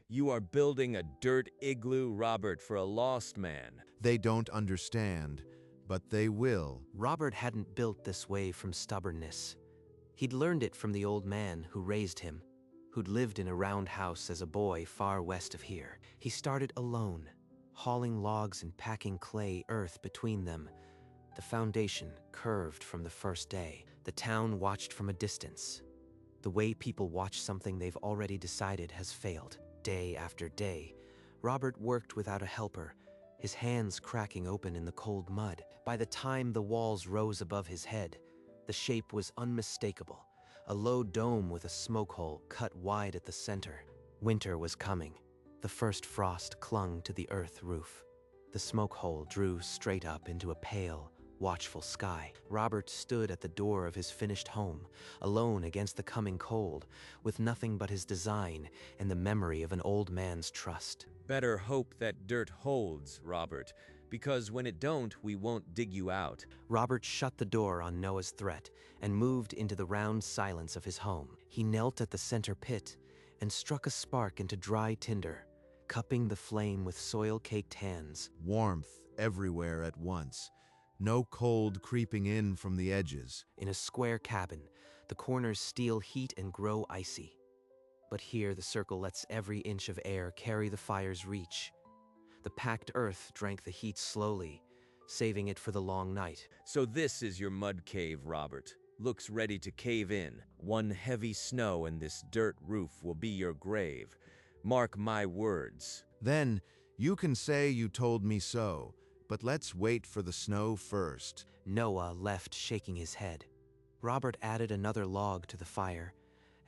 You are building a dirt igloo, Robert, for a lost man. They don't understand, but they will. Robert hadn't built this way from stubbornness. He'd learned it from the old man who raised him, who'd lived in a round house as a boy far west of here. He started alone, hauling logs and packing clay earth between them. The foundation curved from the first day. The town watched from a distance. The way people watch something they've already decided has failed. Day after day, Robert worked without a helper, his hands cracking open in the cold mud. By the time the walls rose above his head, the shape was unmistakable, a low dome with a smoke hole cut wide at the center. Winter was coming. The first frost clung to the earth roof. The smoke hole drew straight up into a pale, watchful sky. Robert stood at the door of his finished home, alone against the coming cold, with nothing but his design and the memory of an old man's trust. Better hope that dirt holds, Robert, because when it don't, we won't dig you out. Robert shut the door on Noah's threat and moved into the round silence of his home. He knelt at the center pit and struck a spark into dry tinder, cupping the flame with soil-caked hands. Warmth everywhere at once. No cold creeping in from the edges. In a square cabin, the corners steal heat and grow icy. But here the circle lets every inch of air carry the fire's reach. The packed earth drank the heat slowly, saving it for the long night. So this is your mud cave, Robert. Looks ready to cave in. One heavy snow and this dirt roof will be your grave. Mark my words. Then you can say you told me so, but let's wait for the snow first. Noah left shaking his head. Robert added another log to the fire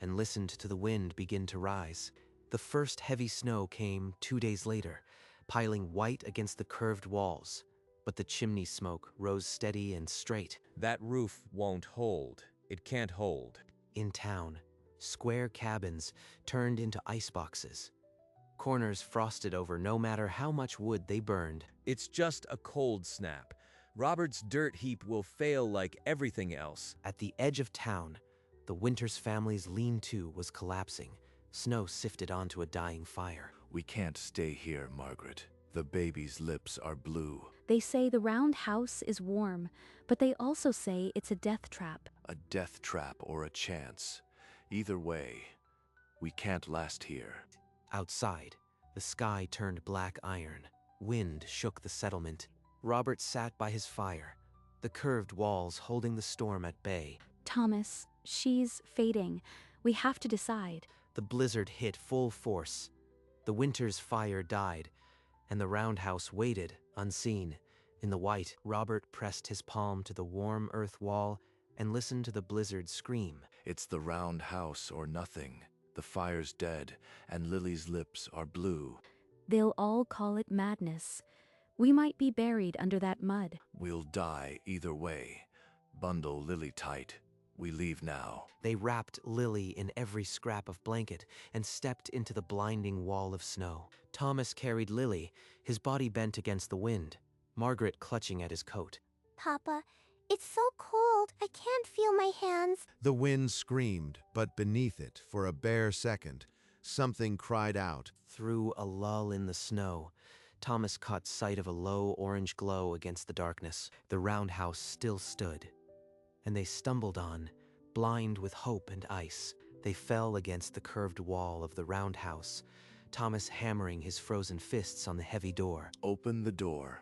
and listened to the wind begin to rise. The first heavy snow came 2 days later, piling white against the curved walls, but the chimney smoke rose steady and straight. That roof won't hold. It can't hold. In town, square cabins turned into iceboxes. Corners frosted over no matter how much wood they burned. It's just a cold snap. Robert's dirt heap will fail like everything else. At the edge of town, the Winters family's lean-to was collapsing. Snow sifted onto a dying fire. We can't stay here, Margaret. The baby's lips are blue. They say the round house is warm, but they also say it's a death trap. A death trap or a chance. Either way, we can't last here. Outside, the sky turned black iron. Wind shook the settlement. Robert sat by his fire, the curved walls holding the storm at bay. Thomas, she's fading. We have to decide. The blizzard hit full force. The winter's fire died, and the roundhouse waited, unseen. In the white, Robert pressed his palm to the warm earth wall and listened to the blizzard scream. It's the round house or nothing. The fire's dead, and Lily's lips are blue. They'll all call it madness. We might be buried under that mud. We'll die either way. Bundle Lily tight. We leave now. They wrapped Lily in every scrap of blanket and stepped into the blinding wall of snow. Thomas carried Lily, his body bent against the wind, Margaret clutching at his coat. Papa, it's so cold. I can't feel my hands. The wind screamed, but beneath it, for a bare second, something cried out. Through a lull in the snow, Thomas caught sight of a low orange glow against the darkness. The roundhouse still stood, and they stumbled on, blind with hope and ice. They fell against the curved wall of the roundhouse, Thomas hammering his frozen fists on the heavy door. Open the door.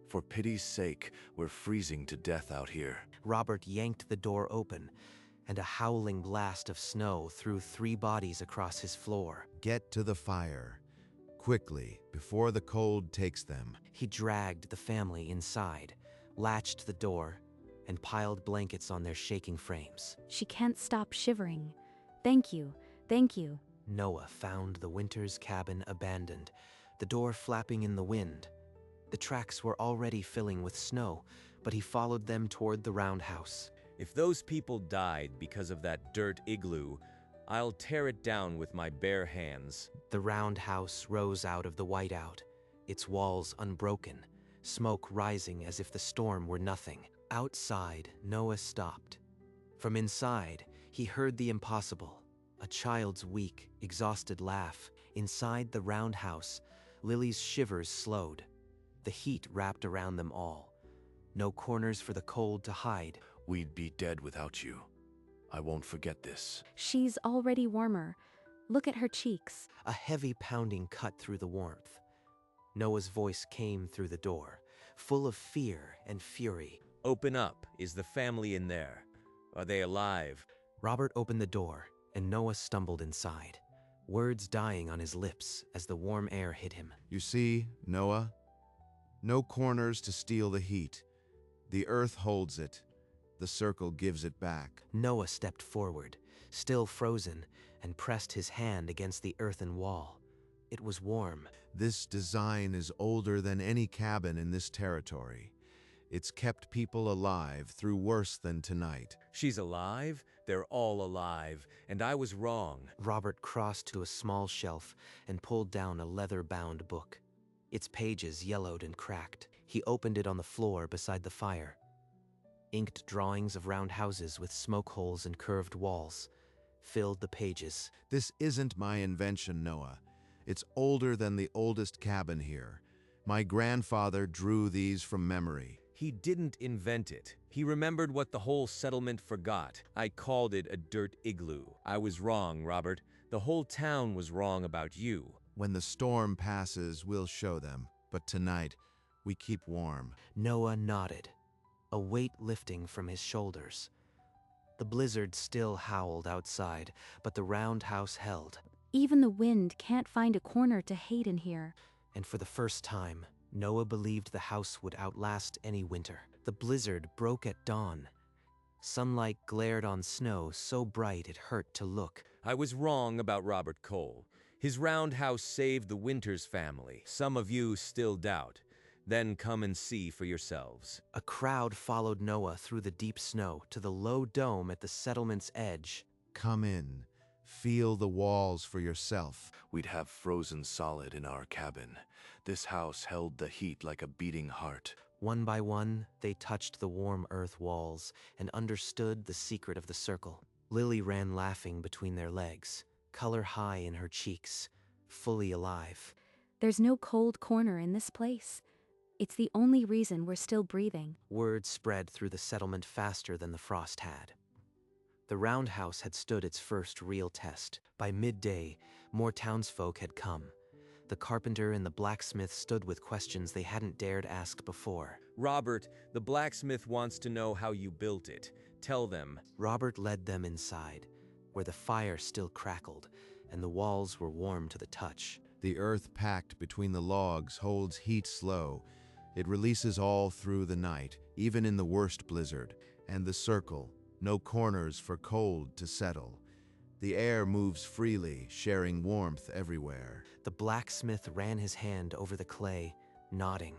For pity's sake, we're freezing to death out here. Robert yanked the door open, and a howling blast of snow threw 3 bodies across his floor. Get to the fire. Quickly, before the cold takes them. He dragged the family inside, latched the door, and piled blankets on their shaking frames. She can't stop shivering. Thank you. Thank you. Noah found the Winters cabin abandoned, the door flapping in the wind. The tracks were already filling with snow, but he followed them toward the roundhouse. If those people died because of that dirt igloo, I'll tear it down with my bare hands. The roundhouse rose out of the whiteout, its walls unbroken, smoke rising as if the storm were nothing. Outside, Noah stopped. From inside, he heard the impossible, a child's weak, exhausted laugh. Inside the round house, Lily's shivers slowed. The heat wrapped around them all. No corners for the cold to hide. We'd be dead without you. I won't forget this. She's already warmer. Look at her cheeks. A heavy pounding cut through the warmth. Noah's voice came through the door, full of fear and fury. Open up. Is the family in there? Are they alive? Robert opened the door, and Noah stumbled inside, words dying on his lips as the warm air hit him. You see, Noah? No corners to steal the heat. The earth holds it. The circle gives it back. Noah stepped forward, still frozen, and pressed his hand against the earthen wall. It was warm. This design is older than any cabin in this territory. It's kept people alive through worse than tonight. She's alive? They're all alive. And I was wrong. Robert crossed to a small shelf and pulled down a leather-bound book. Its pages yellowed and cracked. He opened it on the floor beside the fire. Inked drawings of round houses with smoke holes and curved walls filled the pages. This isn't my invention, Noah. It's older than the oldest cabin here. My grandfather drew these from memory. He didn't invent it. He remembered what the whole settlement forgot. I called it a dirt igloo. I was wrong, Robert. The whole town was wrong about you. When the storm passes, we'll show them. But tonight, we keep warm. Noah nodded, a weight lifting from his shoulders. The blizzard still howled outside, but the round house held. Even the wind can't find a corner to hate in here. And for the first time, Noah believed the house would outlast any winter. The blizzard broke at dawn. Sunlight glared on snow so bright it hurt to look. I was wrong about Robert Cole. His roundhouse saved the Winters family. Some of you still doubt. Then come and see for yourselves. A crowd followed Noah through the deep snow to the low dome at the settlement's edge. Come in. Feel the walls for yourself. We'd have frozen solid in our cabin. This house held the heat like a beating heart. One by one, they touched the warm earth walls and understood the secret of the circle. Lily ran laughing between their legs, color high in her cheeks, fully alive. There's no cold corner in this place. It's the only reason we're still breathing. Word spread through the settlement faster than the frost had. The roundhouse had stood its first real test. By midday, more townsfolk had come. The carpenter and the blacksmith stood with questions they hadn't dared ask before. Robert, the blacksmith wants to know how you built it. Tell them. Robert led them inside, where the fire still crackled, and the walls were warm to the touch. The earth packed between the logs holds heat slow. It releases all through the night, even in the worst blizzard. And the circle, no corners for cold to settle. The air moves freely, sharing warmth everywhere. The blacksmith ran his hand over the clay, nodding.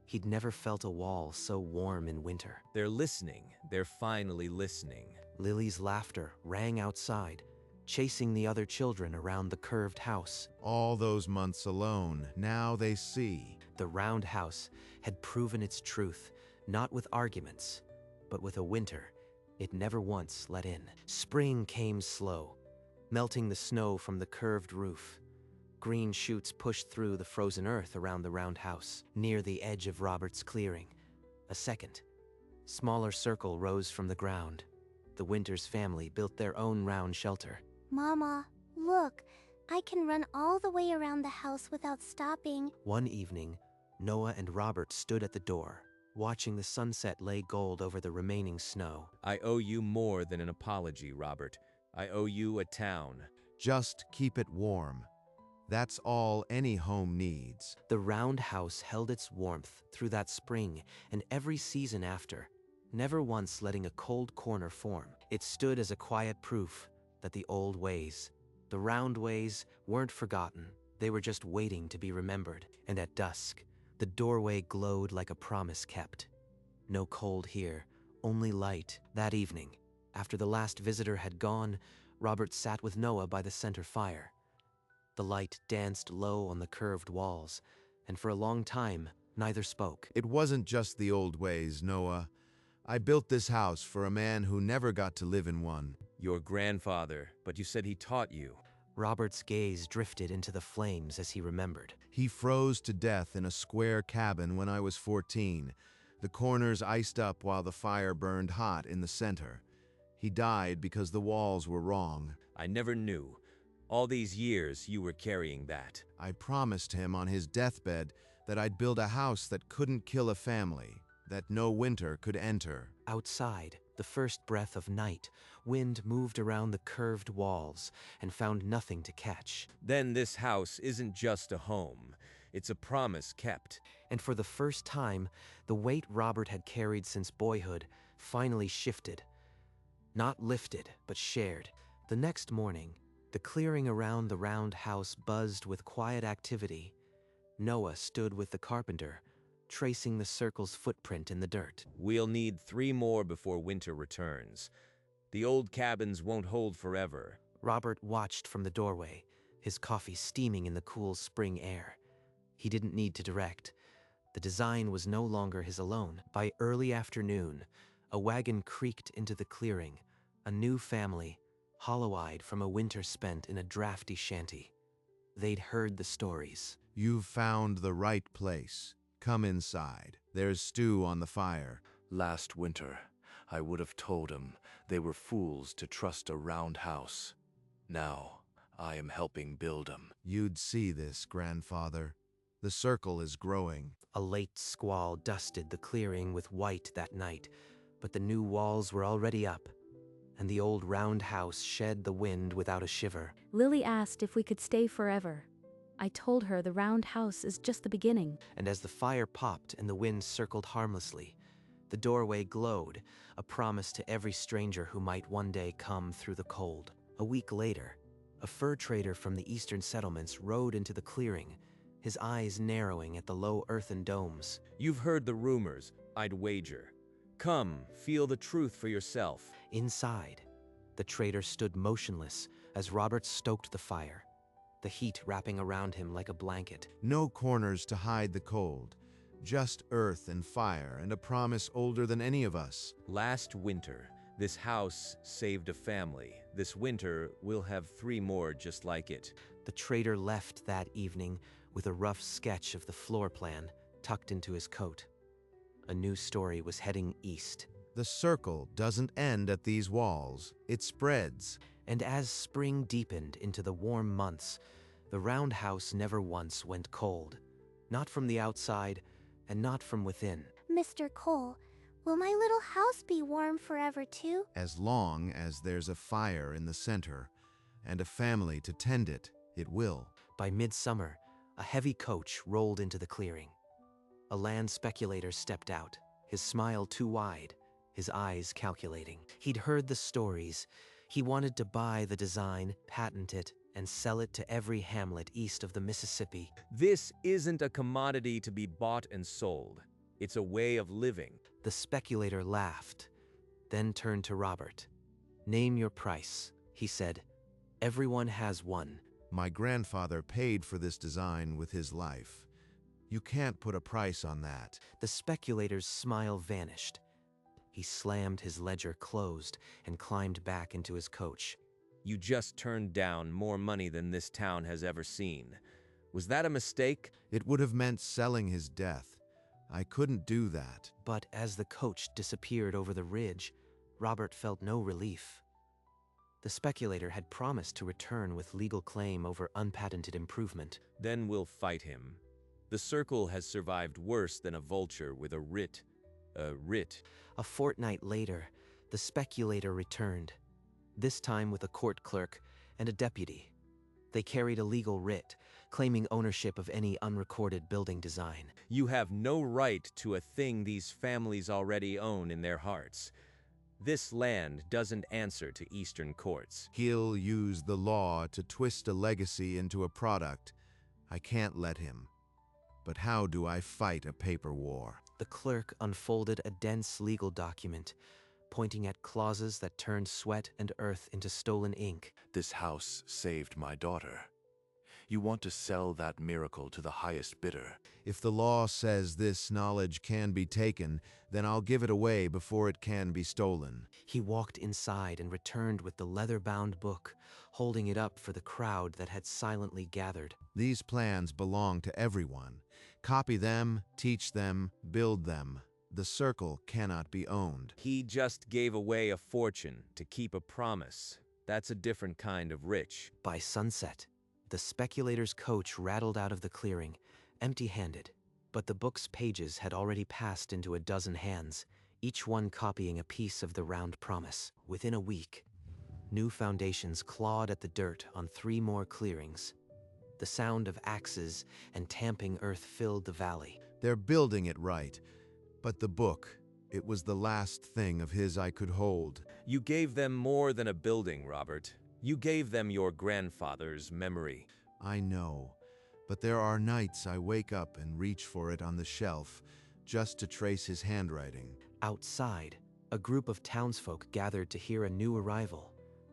He'd never felt a wall so warm in winter. They're listening. They're finally listening. Lily's laughter rang outside, chasing the other children around the curved house. All those months alone, now they see. The round house had proven its truth, not with arguments, but with a winter it never once let in. Spring came slow, melting the snow from the curved roof. Green shoots pushed through the frozen earth around the round house. Near the edge of Robert's clearing, a second, smaller circle rose from the ground. The Winters family built their own round shelter. Mama, look. I can run all the way around the house without stopping. One evening, Noah and Robert stood at the door, watching the sunset lay gold over the remaining snow. I owe you more than an apology, Robert. I owe you a town. Just keep it warm. That's all any home needs. The round house held its warmth through that spring and every season after, never once letting a cold corner form. It stood as a quiet proof that the old ways, the round ways, weren't forgotten. They were just waiting to be remembered. And at dusk, the doorway glowed like a promise kept. No cold here, only light. That evening, after the last visitor had gone, Robert sat with Noah by the center fire. The light danced low on the curved walls, and for a long time, neither spoke. It wasn't just the old ways, Noah. I built this house for a man who never got to live in one. Your grandfather, but you said he taught you. Robert's gaze drifted into the flames as he remembered. He froze to death in a square cabin when I was 14. The corners iced up while the fire burned hot in the center. He died because the walls were wrong. I never knew. All these years you were carrying that. I promised him on his deathbed that I'd build a house that couldn't kill a family, that no winter could enter. Outside, the first breath of night, wind moved around the curved walls and found nothing to catch. Then this house isn't just a home. It's a promise kept. And for the first time, the weight Robert had carried since boyhood finally shifted. Not lifted, but shared. The next morning, the clearing around the round house buzzed with quiet activity. Noah stood with the carpenter, tracing the circle's footprint in the dirt. We'll need 3 more before winter returns. The old cabins won't hold forever. Robert watched from the doorway, his coffee steaming in the cool spring air. He didn't need to direct. The design was no longer his alone. By early afternoon, a wagon creaked into the clearing, a new family, hollow-eyed from a winter spent in a drafty shanty. They'd heard the stories. You've found the right place. Come inside. There's stew on the fire. Last winter, I would have told them they were fools to trust a round house. Now, I am helping build them. You'd see this, grandfather. The circle is growing. A late squall dusted the clearing with white that night, but the new walls were already up, and the old round house shed the wind without a shiver. Lily asked if we could stay forever. I told her the round house is just the beginning. And as the fire popped and the wind circled harmlessly, the doorway glowed, a promise to every stranger who might one day come through the cold. A week later, a fur trader from the eastern settlements rode into the clearing, his eyes narrowing at the low earthen domes. You've heard the rumors, I'd wager. Come, feel the truth for yourself. Inside, the trader stood motionless as Robert stoked the fire, the heat wrapping around him like a blanket. No corners to hide the cold. Just earth and fire and a promise older than any of us. Last winter, this house saved a family. This winter, we'll have 3 more just like it. The trader left that evening with a rough sketch of the floor plan tucked into his coat. A new story was heading east. The circle doesn't end at these walls. It spreads. And as spring deepened into the warm months, the round house never once went cold. Not from the outside, and not from within. Mr. Cole, will my little house be warm forever too? As long as there's a fire in the center and a family to tend it, it will. By midsummer, a heavy coach rolled into the clearing. A land speculator stepped out, his smile too wide, his eyes calculating. He'd heard the stories. He wanted to buy the design, patent it, and sell it to every hamlet east of the Mississippi. This isn't a commodity to be bought and sold. It's a way of living. The speculator laughed, then turned to Robert. "Name your price," he said. "Everyone has one." My grandfather paid for this design with his life. You can't put a price on that. The speculator's smile vanished. He slammed his ledger closed and climbed back into his coach. You just turned down more money than this town has ever seen. Was that a mistake? It would have meant selling his death. I couldn't do that. But as the coach disappeared over the ridge, Robert felt no relief. The speculator had promised to return with legal claim over unpatented improvement. Then we'll fight him. The circle has survived worse than a vulture with a writ. A writ. A fortnight later, the speculator returned, this time with a court clerk and a deputy. They carried a legal writ, claiming ownership of any unrecorded building design. You have no right to a thing these families already own in their hearts. This land doesn't answer to Eastern courts. He'll use the law to twist a legacy into a product. I can't let him. But how do I fight a paper war? The clerk unfolded a dense legal document, pointing at clauses that turned sweat and earth into stolen ink. This house saved my daughter. You want to sell that miracle to the highest bidder. If the law says this knowledge can be taken, then I'll give it away before it can be stolen. He walked inside and returned with the leather-bound book, holding it up for the crowd that had silently gathered. These plans belong to everyone. Copy them, teach them, build them. The circle cannot be owned. He just gave away a fortune to keep a promise. That's a different kind of rich. By sunset, the speculator's coach rattled out of the clearing, empty-handed. But the book's pages had already passed into a dozen hands, each one copying a piece of the round promise. Within a week, new foundations clawed at the dirt on 3 more clearings. The sound of axes and tamping earth filled the valley. They're building it right. But the book, it was the last thing of his I could hold. You gave them more than a building, Robert. You gave them your grandfather's memory. I know, but there are nights I wake up and reach for it on the shelf, just to trace his handwriting. Outside, a group of townsfolk gathered to hear a new arrival,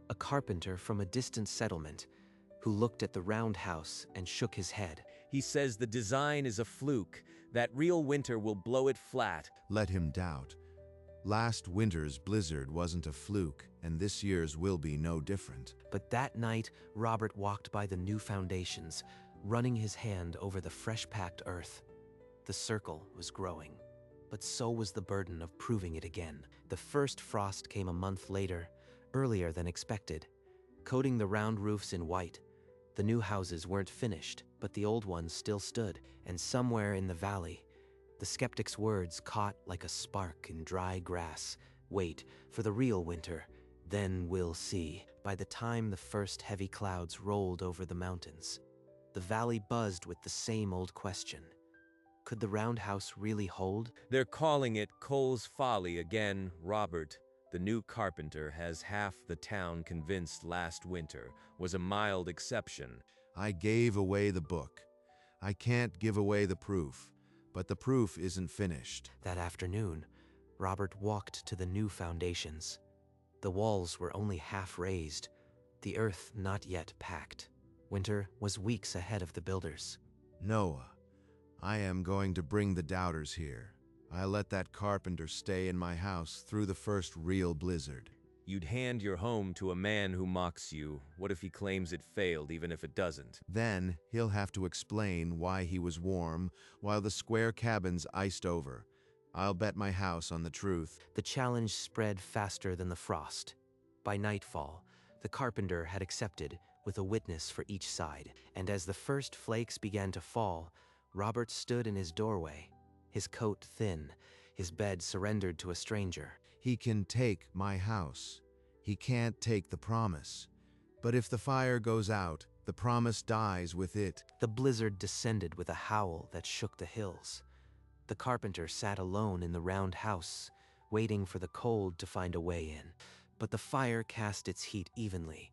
a carpenter from a distant settlement, who looked at the roundhouse and shook his head. He says the design is a fluke, that real winter will blow it flat. Let him doubt. Last winter's blizzard wasn't a fluke, and this year's will be no different. But that night, Robert walked by the new foundations, running his hand over the fresh-packed earth. The circle was growing, but so was the burden of proving it again. The first frost came a month later, earlier than expected, coating the round roofs in white. The new houses weren't finished, but the old ones still stood, and somewhere in the valley, the skeptic's words caught like a spark in dry grass. Wait for the real winter, then we'll see. By the time the first heavy clouds rolled over the mountains, the valley buzzed with the same old question. Could the roundhouse really hold? They're calling it Cole's Folly again, Robert. The new carpenter has half the town convinced last winter was a mild exception. I gave away the book. I can't give away the proof, but the proof isn't finished. That afternoon, Robert walked to the new foundations. The walls were only half raised, the earth not yet packed. Winter was weeks ahead of the builders. Noah, I am going to bring the doubters here. I let that carpenter stay in my house through the first real blizzard. You'd hand your home to a man who mocks you. What if he claims it failed, even if it doesn't? Then he'll have to explain why he was warm while the square cabin's iced over. I'll bet my house on the truth. The challenge spread faster than the frost. By nightfall, the carpenter had accepted, with a witness for each side. And as the first flakes began to fall, Robert stood in his doorway, his coat thin, his bed surrendered to a stranger. He can take my house. He can't take the promise. But if the fire goes out, the promise dies with it. The blizzard descended with a howl that shook the hills. The carpenter sat alone in the round house, waiting for the cold to find a way in. But the fire cast its heat evenly.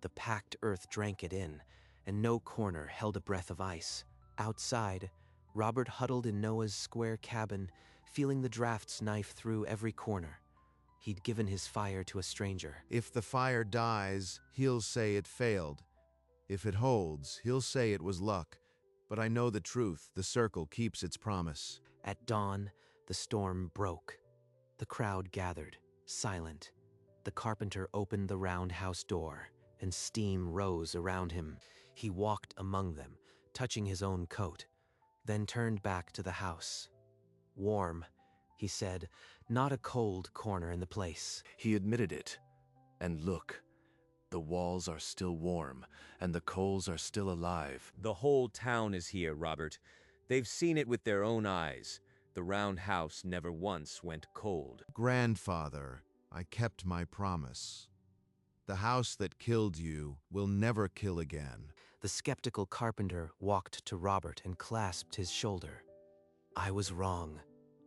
The packed earth drank it in, and no corner held a breath of ice. Outside, Robert huddled in Noah's square cabin, feeling the draft's knife through every corner. He'd given his fire to a stranger. If the fire dies, he'll say it failed. If it holds, he'll say it was luck. But I know the truth. The circle keeps its promise. At dawn, the storm broke. The crowd gathered, silent. The carpenter opened the roundhouse door, and steam rose around him. He walked among them, touching his own coat, then turned back to the house. Warm, he said, not a cold corner in the place. He admitted it. And look, the walls are still warm, and the coals are still alive. The whole town is here, Robert. They've seen it with their own eyes. The round house never once went cold. Grandfather, I kept my promise. The house that killed you will never kill again. The skeptical carpenter walked to Robert and clasped his shoulder. I was wrong.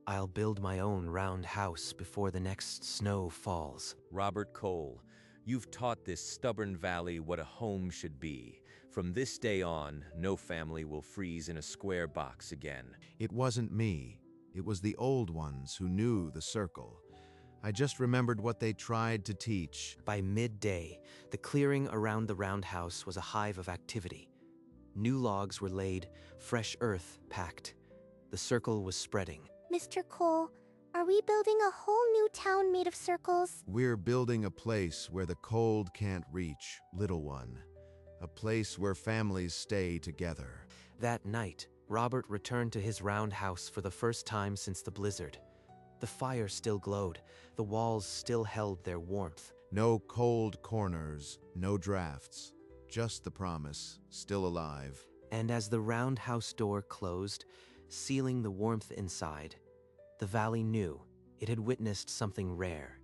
I'll build my own round house before the next snow falls. Robert Cole, you've taught this stubborn valley what a home should be. From this day on, no family will freeze in a square box again. It wasn't me. It was the old ones who knew the circle. I just remembered what they tried to teach. By midday, the clearing around the roundhouse was a hive of activity. New logs were laid, fresh earth packed. The circle was spreading. Mr. Cole, are we building a whole new town made of circles? We're building a place where the cold can't reach, little one. A place where families stay together. That night, Robert returned to his round house for the first time since the blizzard. The fire still glowed, the walls still held their warmth. No cold corners, no drafts. Just the promise, still alive. And as the roundhouse door closed, sealing the warmth inside, the valley knew it had witnessed something rare.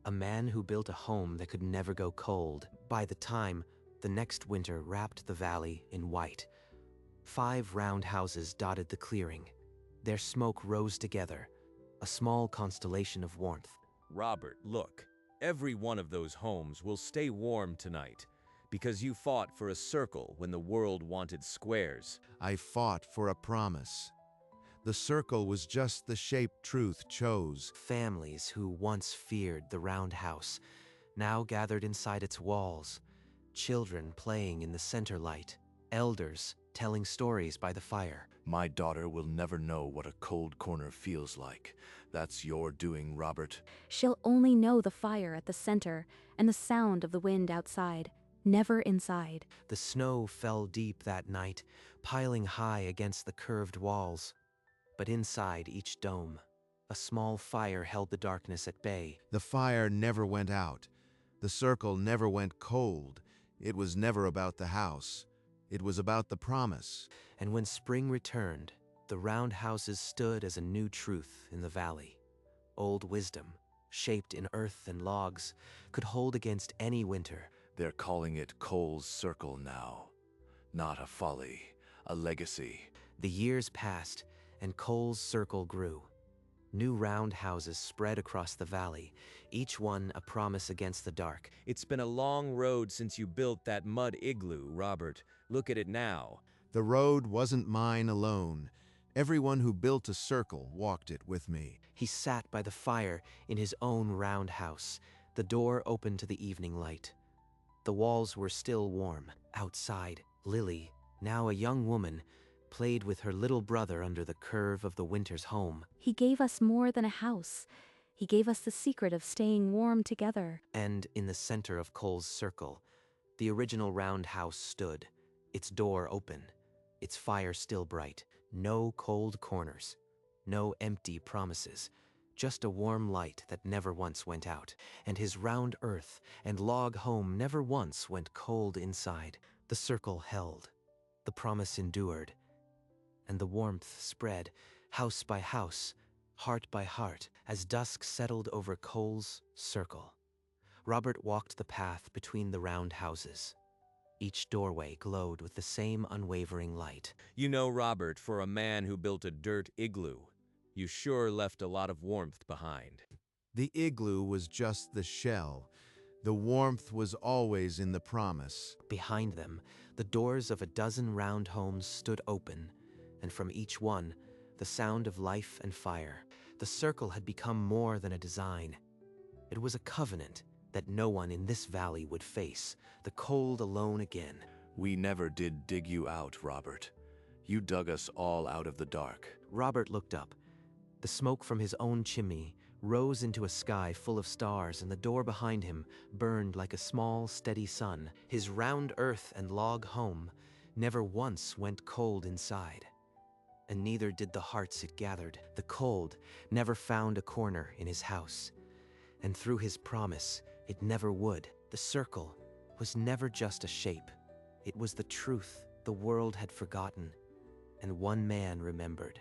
A man who built a home that could never go cold. By the time the next winter wrapped the valley in white, 5 round houses dotted the clearing. Their smoke rose together, a small constellation of warmth. Robert, look. Every one of those homes will stay warm tonight because you fought for a circle when the world wanted squares. I fought for a promise. The circle was just the shape truth chose. Families who once feared the roundhouse now gathered inside its walls. Children playing in the center light. Elders telling stories by the fire. My daughter will never know what a cold corner feels like. That's your doing, Robert. She'll only know the fire at the center and the sound of the wind outside, never inside. The snow fell deep that night, piling high against the curved walls. But inside each dome, a small fire held the darkness at bay. The fire never went out. The circle never went cold. It was never about the house. It was about the promise. And when spring returned, the round houses stood as a new truth in the valley. Old wisdom, shaped in earth and logs, could hold against any winter. They're calling it Cole's Circle now. Not a folly, a legacy. The years passed, and Cole's Circle grew. New round houses spread across the valley, each one a promise against the dark. It's been a long road since you built that mud igloo, Robert. Look at it now. The road wasn't mine alone. Everyone who built a circle walked it with me. He sat by the fire in his own round house, the door open to the evening light. The walls were still warm. Outside, Lily, now a young woman, played with her little brother under the curve of the winter's home. He gave us more than a house. He gave us the secret of staying warm together. And in the center of Cole's Circle, the original round house stood, its door open, its fire still bright. No cold corners, no empty promises, just a warm light that never once went out. And his round earth and log home never once went cold inside. The circle held, the promise endured, and the warmth spread, house by house, heart by heart, as dusk settled over Cole's Circle. Robert walked the path between the round houses. Each doorway glowed with the same unwavering light. You know, Robert, for a man who built a dirt igloo, you sure left a lot of warmth behind. The igloo was just the shell. The warmth was always in the promise. Behind them, the doors of a dozen round homes stood open, and from each one, the sound of life and fire. The circle had become more than a design. It was a covenant that no one in this valley would face the cold alone again. We never did dig you out, Robert. You dug us all out of the dark. Robert looked up. The smoke from his own chimney rose into a sky full of stars, and the door behind him burned like a small, steady sun. His round earth and log home never once went cold inside. And neither did the hearts it gathered. The cold never found a corner in his house. And through his promise, it never would. The circle was never just a shape. It was the truth the world had forgotten, and one man remembered.